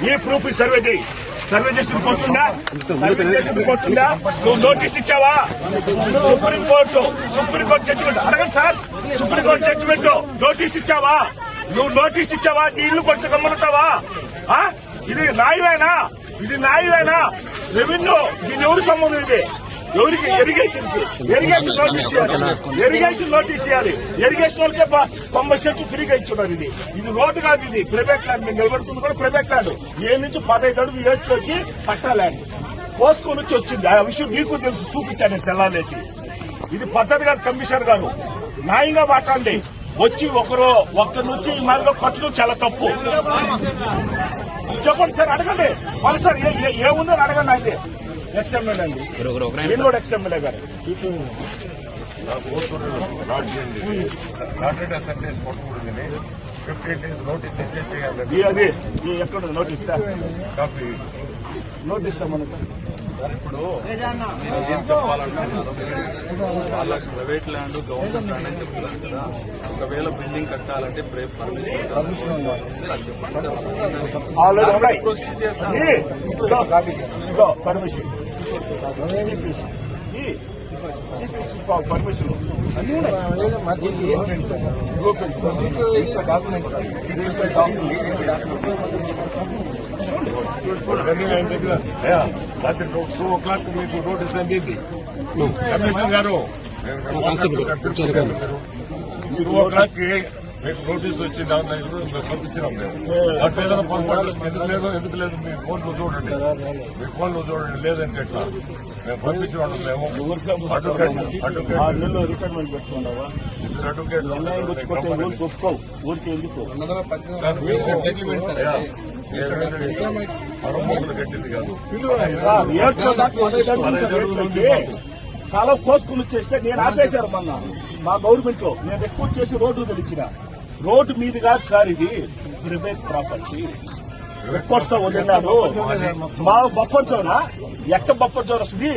ఈ proof survey చేయి. Survey చేసి కొట్టుందా? సర్వే చేసి కొట్టుందా? నువ్వు నోటీస్ ఇచ్చావా? సుప్రీంకోర్టు జడ్జిమెంట్ అడగండి సార్. సుప్రీంకోర్టు జడ్జిమెంట్ నోటీస్ ఇచ్చావా? నువ్వు నోటీస్ ఇచ్చావా? నీ ఇల్లు కొట్టి గమ్మునుంటావా? ఇది న్యాయమేనా? ఇది న్యాయమేనా? రెవెన్యూ దీని ఎవరు సంబంధం? ఇది ఎవరికి? ఇరిగేషన్ నోటీస్ ఇవ్వాలి. ఇరిగేషన్ వాళ్ళకే 90 సెంట్లు ఫ్రీగా ఇచ్చున్నారు. ఇది రోడ్డు కాదు, ఇది ప్రైవేట్ ల్యాండ్. మేము నిలబడుతుంది కూడా ప్రైవేట్ ల్యాండ్. ఏ నుంచి 15 అడుగులు ఏట్లోకి పట్టా ల్యాండ్ పోసుకొని వచ్చి వచ్చింది. ఆ విషయం మీకు తెలుసు, చూపించాను నేను తెల్లాలేసి. ఇది పద్ధతి కాదు. కమిషనర్ గారు న్యాయంగా మాట్లాడండి. వచ్చి ఒకరి నుంచి ఈ మాదిరిగా ఖర్చులు చాలా తప్పు. చెప్పండి సార్, అడగండి. మరి సార్ ఏముందని అడగండి. అయితే ఎక్స్ఎమ్మెల్యే అండి, నేను కూడా ఎక్స్ఎమ్మెల్యే గారు. సాటర్డే సండేస్ కొట్టకూడదని 15 days నోటీస్ చేయాలి. అది ఎక్కడ నోటీస్ కాపీ నోటీస్ మనకు ఇప్పుడు ఏం చెప్పాలంటున్నారు? వాళ్ళకి ప్రైవేట్ ల్యాండ్ గవర్నమెంట్ ల్యాండ్ అని చెప్తున్నారు కదా. ఒకవేళ బిల్డింగ్ కట్టాలంటే పర్మిషన్ ప్రొసీడ్ చేస్తాను. పర్మిషన్ పర్మిషన్ రాత్రి 2 o'clock మీకు నోటీస్ అందింది కమిషనర్ గారు. 2 o'clock మీకు నోటీస్ వచ్చింది. పంపించినాం మేము. అట్లా ఏదైనా పొరపాటు ఎందుకు లేదు మీ ఫోన్లో చూడండి. మీ ఫోన్లో చూడండి. లేదంటే ఎట్లా మేము పంపించినాం. మేము రిటైర్మెంట్ పెట్టుకున్నావా? అడ్వకేట్ ఒప్పుకోవు ఊరికి ఎందుకు? కట్టింది కాదు. కాలం కోసుకుని వచ్చేస్తే నేను ఆపేశారు మొన్న మా గవర్నమెంట్ లో. నేను రిక్రూట్ చేసి రోడ్డు తెలిసిన. రోడ్డు మీది కాదు సార్, ఇది ప్రైవేట్ ప్రాపర్టీ. ఎక్కువ వదిలినారు. మా బఫర్ జోనా? ఎక్క బఫర్ జోన్ వస్తుంది?